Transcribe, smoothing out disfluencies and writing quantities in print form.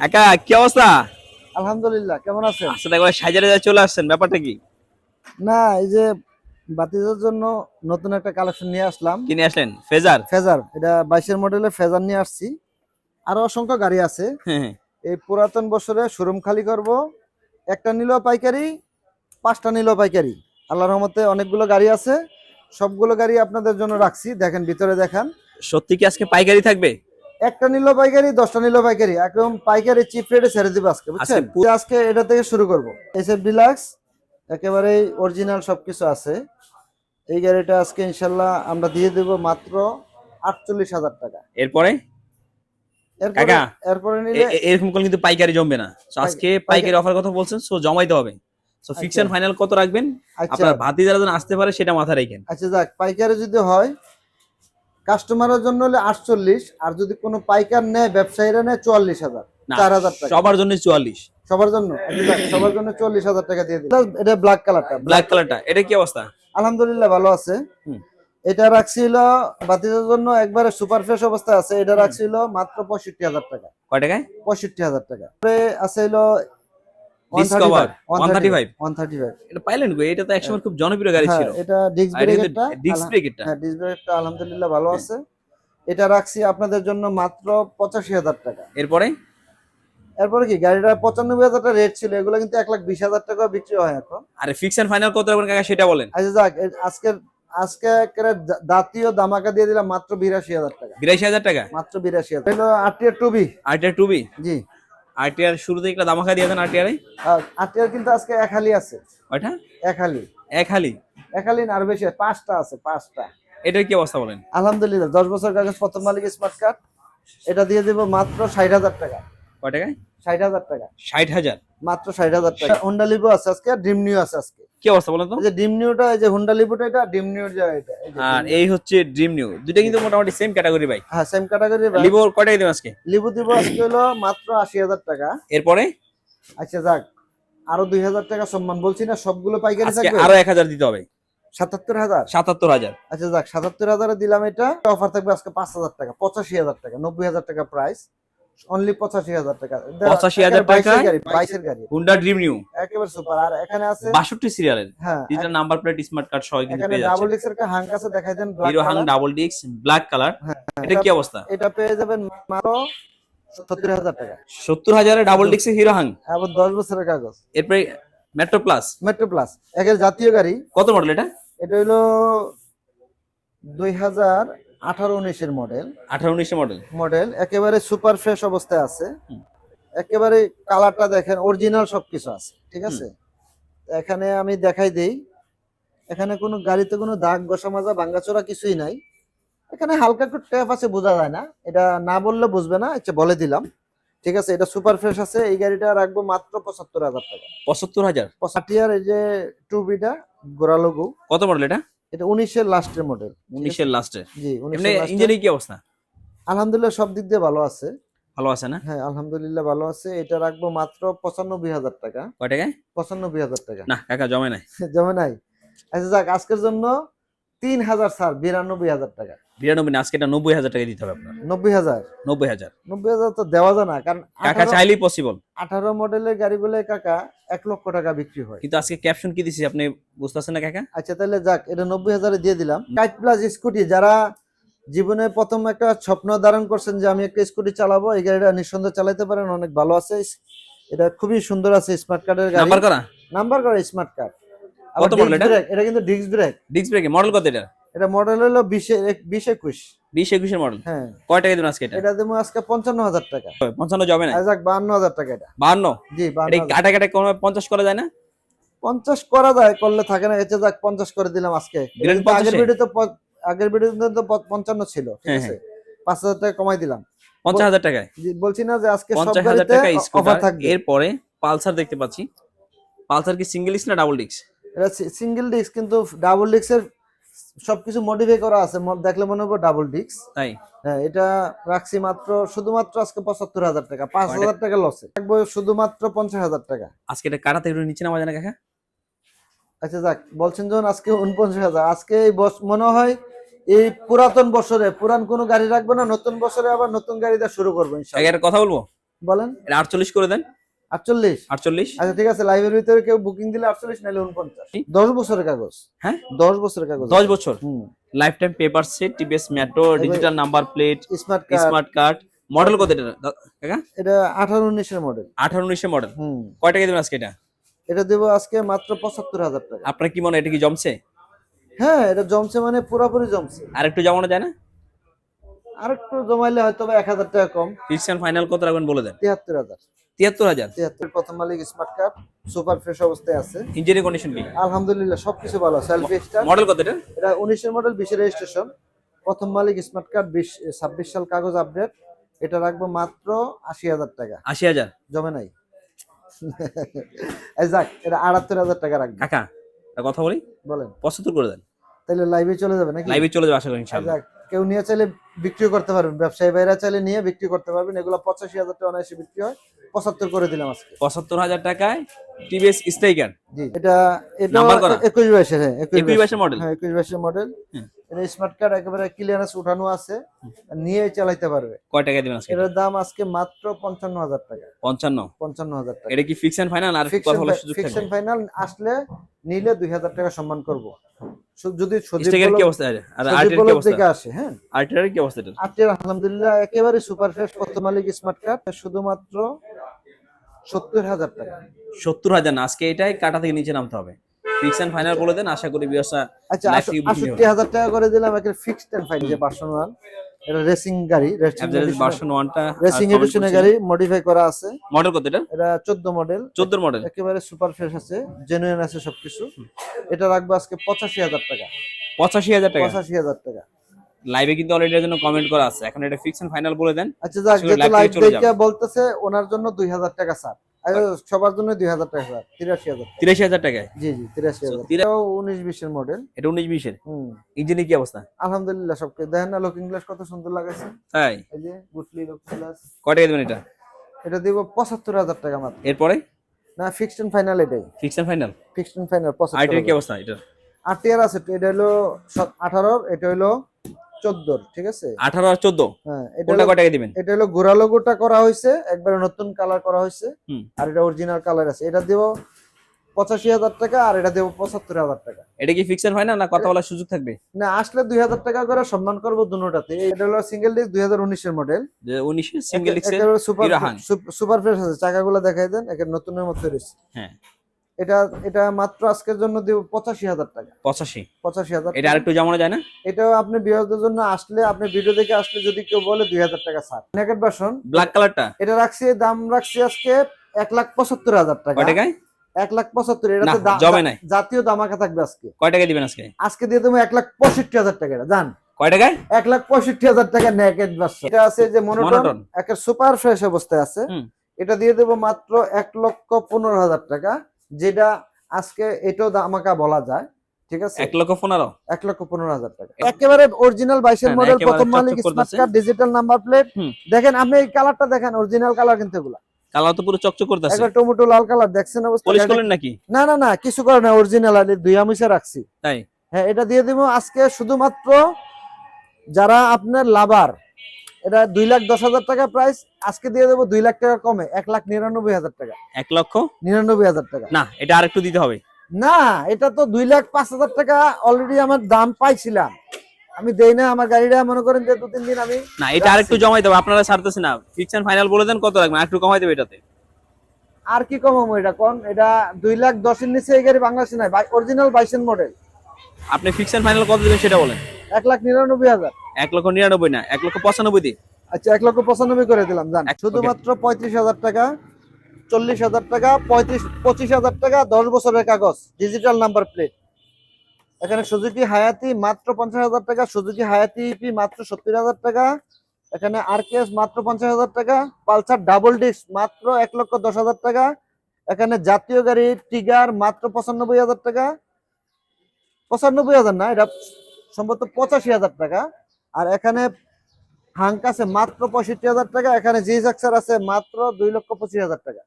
একা কি অবস্থা? আলহামদুলিল্লাহ, কেমন আছেন? আসলে একবার সাইজারে চলে আসছেন, ব্যাপারটা কি? না, এই যে বাতিজার জন্য নতুন একটা কালেকশন নিয়ে আসলাম। কিনে আসলেন ফেজার? ফেজার, এটা 22-এর মডেলের ফেজার নিয়ে আসছি। আরো অসংখ্য গাড়ি আছে। হ্যাঁ হ্যাঁ। এই পুরাতন বছরে শোরুম খালি করব। একটা নিলেও পাইকারি, 5টা নিলেও পাইকারি। আল্লাহর রহমতে অনেকগুলো গাড়ি আছে। সবগুলো গাড়ি আপনাদের জন্য রাখছি, দেখেন ভিতরে দেখান। সত্যি কি আজকে পাইকারি থাকবে? একটা নিলেও পাইকারি, 10টা নিলেও পাইকারি, একদম পাইকারি চিপ রেটে ছেড়ে দিব আজকে, বুঝছেন? আজকে এটা থেকে শুরু করব। এসএফ ডিলাক্স, একেবারে অরিজিনাল সবকিছু আছে। এই গাড়িটা আজকে ইনশাল্লাহ আমরা দিয়ে দেব মাত্র 48,000 টাকা। এরপরে এরপরে কাকা এরপরে নিলে এরকম করলে কিন্তু পাইকারি জমবে না। সো আজকে পাইকারি অফার কথা বলছেন, সো জমাইতে হবে। সো ফিক্স এন্ড ফাইনাল কত রাখবেন? আচ্ছা আপনার ভাতিজারা যেন আসতে পারে সেটা মাথায় রাখেন। আচ্ছা, যাক, পাইকারি যদি হয় কাস্টমারের জন্য হলে 48, আর যদি কোনো পাইকার নেয়, ব্যবসায়ীরা নেয় 44,000, না, 4,000 টাকা সবার জন্য 44। সবার জন্য। আচ্ছা, যাক, সবার জন্য 40,000 টাকা দিয়ে দিই। এটা ব্ল্যাক কালারটা। ব্ল্যাক কালারটা এটা কি অবস্থা? আলহামদুলিল্লাহ ভালো আছে। হুম। এটা রাখছিল বাতিজার জন্য একবারে সুপার ফ্রেশ অবস্থায় আছে। এটা রাখছিল মাত্র 65,000 টাকা। কয় টাকায়? 65,000 টাকা। পরে আছে হলো ডিসকভার 135। 135। এটা পাইলেন কই? এটা তো একসময় খুব জনপ্রিয় গাড়ি হ্যাঁ, ছিল। এটা ডিস্ক আর এটা কিন্তু ব্রেকেরটা। ডিস্ক ব্রেক এটা। হ্যাঁ, ডিস্ক ব্রেকটা আলহামদুলিল্লাহ ভালো হ্যাঁ। আছে। এটা রাখছি আপনাদের জন্য মাত্র 85,000 টাকা। এরপরে এরপরে কি, গাড়িটা 95,000 টাকা রেট ছিল, এগুলো কিন্তু 1,20,000 টাকা বিক্রি হয় এখন। আরে ফিক্স এন্ড ফাইনাল কত রাখবেন কাকা সেটা বলেন। আচ্ছা, যাক, আজকে আজকে একেবারে জাতীয় দামাকা দিয়ে দিলাম মাত্র 82,000 টাকা। 82,000 টাকা? মাত্র 82,000 হলো আরটিআর টুবি। আরটিআর টুবি? জি। আরটিআর শুরুতে একটা দামাকা দিয়ে দেন আরটিআর এ। আরটিআর কিন্তু আজকে এক হালি আছে। কয়টা? এক হালি। এক হালি? এক হালি না, আর বেশি, 5টা আছে, 5টা। এটার কি অবস্থা বলেন? আলহামদুলিল্লাহ 10 বছর কাগজ, প্রথম মালিক, স্মার্ট কার্ড। এটা দিয়ে দেব মাত্র 60,000 টাকা। কয় টাকায়? 60,000 টাকা। 60,000? মাত্র 60,000 টাকা। হোন্ডা লিভো আছে আজকে, ড্রিম নিউ আছে আজকে। কি অবস্থা বলেন তো? এই যে ড্রিম নিউটা, এই যে হোন্ডা লিভোটা, এটা ড্রিম নিউর জায়গা, এটা এই যে আর এই হচ্ছে ড্রিম নিউ, দুইটা কিন্তু মোটামুটি সেম ক্যাটাগরি ভাই। হ্যাঁ, সেম ক্যাটাগরি। লিভো কয় টাকা দিবেন আজকে? লিভো দিব আজকে হলো মাত্র 80,000 টাকা। এরপরে আচ্ছা, যাক, আরো 2,000 টাকা সম্মান, বলছি না সবগুলো পাইকারি আজকে থাকবে। আরো 1,000 দিতে হবে। 77,000। 77,000? আচ্ছা, যাক, 77,000 এ দিলাম। এটা অফার থাকবে আজকে 5,000 টাকা, 85,000 টাকা, 90,000 টাকা প্রাইস, অনলি 85,000 টাকা। 85,000 টাকা 22-এর গাড়ি, হুন্ডা ড্রিম নিউ, একেবারে সুপার। আর এখানে আছে 62 সিরিয়ালের, হ্যাঁ, digital number plate, smart card সহ কিন্তু এখানে পেয়ে ডাবল যাচ্ছে। ডিক্সের একটা হাঙ্ক আছে, দেখাই দেন। Hero Hunk double disc black colour, এটা কি অবস্থা? এটা পেয়ে যাবেন মাত্র 70,000 টাকা। 70,000 এ ডাবল ডিস্ক হিরো হাং, আবার 10 বছরের কাগজ। এরপরে মেট্রো প্লাস। মেট্রো প্লাস, একের জাতীয় গাড়ি। কত মডেল এটা? এটা হলো 2018-19 এর মডেল। 18-19 মডেল। মডেল একেবারে সুপার ফ্রেশ অবস্থায় আছে। একেবারে কালারটা দেখেন, অরিজিনাল সবকিছু আছে, ঠিক আছে? এখানে আমি দেখাই দেই, এখানে কোনো গাড়িতে কোনো দাগ, ঘষা মাজা, ভাঙাচোরা কিছুই নাই। এখানে হালকা একটু ট্যাপ আছে, বোঝা যায় না, এটা না বললে বুঝবে না। আচ্ছা, বলে দিলাম, ঠিক আছে? এটা সুপার ফ্রেশ আছে। এই গাড়িটা রাখবো মাত্র 75,000 টাকা। 75,000? 65 এই যে টুবিটা গোড়া লোগো। কত মডেল এটা? এটা 19-এর লাস্টের মডেল। 19-এর লাস্টে? জি, এমনি 19-এর লাস্টে। ইঞ্জিনের কি অবস্থা? আলহামদুলিল্লাহ সব দিক দিয়ে ভালো আছে। ভালো আছে না? হ্যাঁ, আলহামদুলিল্লাহ ভালো আছে। এটা রাখবো মাত্র 95,000 টাকা। কয় টাকায়? 95,000 টাকা। না কাকা জমে নাই। জমে নাই? আচ্ছা, যাক, আজকের জন্য 3,000 ছাড়, 92,000 টাকা। 92 না, আজকে এটা 90,000 টাকা দিতে হবে আপনার। 90,000? 90,000? 90,000 তো দেওয়া যায় না, কারণ কাকা চাইলেই পসিবল। 18 মডেলের গাড়িগুলো কাকা 1 লক্ষ টাকা বিক্রি হয়। কিন্তু আজকে ক্যাপশন কি দিছি আপনি বুঝতেছেন না কাকা? আচ্ছা, তাহলে যাক, এটা 90,000 এ দিয়ে দিলাম। কাইট প্লাস স্কুটি, যারা জীবনে প্রথম একটা স্বপ্ন ধারণ করছেন যে আমি একটা স্কুটি চালাবো, এই গাড়িটা নিঃসন্দেহে চালাতে পারেন, অনেক ভালো আছে। এটা খুবই সুন্দর আছে, স্মার্ট কার্ডের গাড়ি। নাম্বার করা? নাম্বার করা স্মার্ট কার্ড। কত মডেল এটা? এটা কিন্তু disc brake. Disc brake model কত এটা? এটা মডেল হলো 20-21। 20-21 এর মডেল? হ্যাঁ। কয় টাকা দিবেন আজকে এটা? এটা দেবো আজকে 55,000 টাকা। 55 যাবে না? যাক, 52,000 টাকা এটা। 52? জি, এটা 52,000। কাটা কাটা কোন 50 করা যায় না? 50 করা যায়, করলে থাকে না। এতে যাক, 50 করে দিলাম আজকে। দিলেন কিন্তু 50 আগের ভিডিওতে তো 55 ছিল, ঠিক হ্যাঁ, আছে? 5,000 টাকা কমাই দিলাম। 50,000 টাকায়? জি, বলছি না যে আজকে সব 50,000 গাড়িতে টাকা অফার স্কুটার। থাকবে। এরপরে পালসার দেখতে পাচ্ছি। পালসার কি সিঙ্গেল ডিস্ক না ডাবল ডিস্ক? এটা সিঙ্গেল ডিস্ক, কিন্তু ডাবল ডিস্কের সবকিছু মডিফাই করা আছে, দেখলে মনে হবে ডাবল ডিস্ক। তাই? হ্যাঁ, এটা রাখছি মাত্র শুধুমাত্র আজকে 75,000 টাকা। 5,000 টাকা লসে রাখবো, শুধুমাত্র 50,000 টাকা। আজকে এটা কাটাতে একটু নিচে নামা যায় না কাকা? আচ্ছা, যাক, বলছেন যখন আজকে 49,000, আজকে এই মনে হয় এই পুরাতন বছরে পুরান কোনো গাড়ি রাখবো না, নতুন বছরে আবার নতুন গাড়ি দিয়ে শুরু করবো ইনশাআল্লাহ। কাকা একটা কথা বলবো? বলেন। এটা 48 করে দেন। 48? 48। আচ্ছা ঠিক আছে, লাইভের ভিতরে কেউ বুকিং দিলে 48 নাইলে 49। 10 বছরের কাগজ। হ্যাঁ 10 বছরের কাগজ। 10 বছর। হুম। Life time paper set, TVS Metro, digital number plate, smart card. Smart card. Model কত এটা কাকা? এটা 18-19 এর মডেল। 18-19 এর মডেল। হুম। কয় টাকা দিবেন আজকে এটা? এটা দেব আজকে মাত্র 75,000 টাকা। আপনার কি মনে হয় এটা কি জমছে? হ্যাঁ এটা জমছে, মানে পুরোপুরি জমছে। আর একটু জমানো যায় না? আর একটু জমাইলে হয়তো 1000 টাকা কম। ফিক্সড ফাইনাল কত রাখবেন বলে দেন। 73,000। 73,000। 73 প্রথম মালিক, স্মার্ট কার্ড, সুপার ফ্রেশ অবস্থায় আছে। ইঞ্জিনের কন্ডিশন কি? আলহামদুলিল্লাহ সবকিছু ভালো। Selfie star. মডেল কত এটা? এটা 19 এর মডেল, 20 এর রেজিস্ট্রেশন। প্রথম মালিক, স্মার্ট কার্ড, 26 সাল কাগজ আপডেট। এটা রাখবো মাত্র 80,000 টাকা। 80,000 জমে নাই। এই যাক, এটা 78,000 টাকা রাখবো। কাকা একটা কথা বলি, বলেন। 75 করে দেন। তাহলে লাইভে চলে যাবে নাকি? লাইভে চলে যাবে আশা করি ইনশাআল্লাহ। যাক, কেউ নিয়ে চাইলে বিক্রি করতে পারবেন, ব্যবসায়ী ভাইরা চাইলে নিয়ে বিক্রি করতে পারবেন। এগুলো 85,000 টাকা অনায়াসে বিক্রি হয়। 75 করে দিলাম আজকে। 75,000 টাকায় টিভিএস স্ট্রাইকার। জি, এটা নাম্বার করা? 21-22 হ্যাঁ 21-22 মডেল। হ্যাঁ 21-22 মডেল। হুম। এটা স্মার্ট কার্ড একেবারে ক্লিয়ারেন্স উঠানো আছে, নিয়ে চালাতে পারবে। কয় টাকা দিবেন আজকে? এটার দাম আজকে মাত্র 55,000 টাকা। 55,000 টাকা। এটা কি ফিক্স এন্ড ফাইনাল আর কথা বলার সুযোগ ফিক্স থাকবে? এন্ড ফাইনাল আসলে নিলে 2000 টাকা সম্মান করব। যদি স্ট্রাইকার কি অবস্থা আছে? আর আর্টের কি অবস্থা? থেকে আসে। হ্যাঁ আর্টের কি অবস্থা এটা? আর্টের আলহামদুলিল্লাহ একেবারে সুপার ফ্রেশ। প্রথম মালিক, স্মার্ট কার্ড, শুধুমাত্র 70,000 টাকা। 70,000 না, আজকে এটাই কাটা থেকে নিচে নামতে হবে। ফিক্স এন্ড ফাইনাল বলে দেন, আশা করি বিয়াসা আচ্ছা 68,000 টাকা করে দিলাম একেবারে ফিক্সড এন্ড ফাইনাল। যে ভার্সন 1 এটা রেসিং গাড়ি, ভার্সন 1 টা রেসিং এডিশনের গাড়ি, মডিফাই করা আছে। মডেল কত এটা? এটা 14 মডেল। 14 মডেল। একেবারে সুপার ফ্রেশ আছে, জেনুইন আছে সবকিছু। এটা রাখবো আজকে 85,000 টাকা। 85,000 টাকা। 85,000 টাকা। লাইভে কিন্তু অলরেডি এর জন্য কমেন্ট করা আছে। এখন এটা ফিক্স এন্ড ফাইনাল বলে দেন। আচ্ছা যাক, আসলে যেহেতু live লাইভ থেকে চলে দেখে বলতেছে ওনার জন্য 2,000 টাকা ছাড়। আর সবার জন্য 2,000 টাকা ছাড়। 83,000। 83,000 টাকায়। জি জি 83,000। So, এটাও 19-20 এর মডেল। এটা 19-20 এর। হুম। ইঞ্জিনের কি অবস্থা? আলহামদুলিল্লাহ সবকিছু দেখেন না, লুকিং গ্লাস কত সুন্দর লাগাছে। তাই এই যে গুটলি লুকিং গ্লাস। কয় টাকা দিবেন এটা? এটা দিব 75,000 টাকা মাত্র। এরপরে না ফিক্সড এন্ড ফাইনাল এটাই। Fix and final. Fixed and final আইটের কি 75,000। অবস্থা এটা? আরটিআর আছে, এটা হলো 18, এটা হলো 14, ঠিক আছে? 18 আর 14 হ্যাঁ এটা কোনটা কয় টাকা দিবেন? এটা হলো গোরা লোগোটা করা হয়েছে, একবারে নতুন কালার করা হয়েছে। হুম। আর এটা অরিজিনাল কালার আছে। এটা দেব 85,000 টাকা, আর এটা দেব 75,000 টাকা। এটা কি ফিক্স এন্ড ফাইনাল না কথা বলার সুযোগ থাকবে? না আসলে 2,000 টাকা করে সম্মান করব দুটোটাতে। এটা হলো সিঙ্গেল ডিস্ক 2019 এর মডেল। যে 19 এর সিঙ্গেল ডিক্সের একেবারে সুপার ইরাহান। সুপার ফ্রেশ আছে। চাকাগুলো দেখাই দেন, একেবারে নতুনের মতো রয়েছে। হ্যাঁ এটা মাত্র আজকের জন্য দেব 85,000 টাকা। 85,000 এটা টাকা। আরেকটু জমানো যায় না? এটাও আপনি বিয়ারদের জন্য আসলে, আপনি ভিডিও দেখে আসলে যদি কেউ বলে 2,000 টাকা ছাড়। নেকেট ভার্সন ব্ল্যাক কালারটা এটা রাখছি, দাম রাখছি আজকে 1,75,000 টাকা। কয় টাকায়? 1,75,000। না, এটাতে জমে নাই। জাতীয় দামাকা থাকবে আজকে। কয় টাকা দিবেন আজকে? আজকে দিয়ে দেবো 1,65,000 টাকা। এটা জান কয় টাকায়? 1,65,000 টাকা নেকেট ভার্সন। এটা আছে যে মনোটন। মনোটন, একটা সুপার ফ্রেশ অবস্থায় আছে। হুম। এটা দিয়ে দেবো মাত্র 1,15,000 টাকা, যেটা আজকে এটাও দামাকা বলা যায়, ঠিক আছে? 1,15,000 1,15,000 টাকা। একেবারে অরিজিনাল 22 এর হ্যাঁ, মডেল, একেবারে প্রথম মালিক, চকচক স্মার্ট করতেছে। Card, digital number plate. হুম। দেখেন আপনি এই কালারটা দেখেন, অরিজিনাল কালার কিন্তু এগুলা কালার তো পুরো চকচক করতেছে। একবার টমেটো লাল কালার দেখছেন অবস্থা। পলিশ করলেন নাকি? না না না, কিছু করে না, অরিজিনাল আর দুই আমিষে রাখছি। তাই হ্যাঁ এটা দিয়ে দিব আজকে শুধুমাত্র যারা আপনার লাভার। এটা 2,10,000 টাকা প্রাইস, আজকে দিয়ে দেবো 2 লাখ টাকা কমে, 1,99,000 টাকা। 1,99,000 টাকা। না, এটা আরেকটু দিতে হবে। না এটা তো 2,05,000 টাকা অলরেডি আমার দাম পাইছিলাম, আমি দেই না। আমার গাড়িটা মনে করেন যে 2-3 দিন আমি না, এটা আরেকটু জমাই দেবো। আপনারা ছাড়তেছে না। ফিক্স এন্ড ফাইনাল বলে দেন কত রাখবেন, একটু কমাই দেবে এটাতে। আর কি কমাবো? এটা কোন, এটা 2,10,000 এর নিচে এই গাড়ি বাংলাদেশে নাই, অরিজিনাল 22 এর মডেল। আপনি ফিক্স এন্ড ফাইনাল কত দিবেন সেটা বলেন। 1,99,000। 1,99,000 না, 1,95,000 দিই। আচ্ছা 1,95,000 করে দিলাম জান। শুধুমাত্র 35,000 টাকা, 40,000 টাকা, 25,000 টাকা, 10 বছরের কাগজ, ডিজিটাল নাম্বার প্লেট। এখানে সুজুকি হায়াতি মাত্র 50,000 টাকা, সুজুকি হায়াতি ইপি মাত্র 70,000 টাকা, এখানে আরকেএস মাত্র 50,000 টাকা, পালসার ডাবল ডিস্ক মাত্র 1,10,000 টাকা, এখানে জাতীয় গাড়ি টিগার মাত্র 95,000 টাকা। 95,000 না, এটা সম্ভবত 85,000 টাকা। আর এখানে হাঙ্ক আছে মাত্র 65,000 টাকা, এখানে জিএক্সআর আছে মাত্র 2,25,000 টাকা।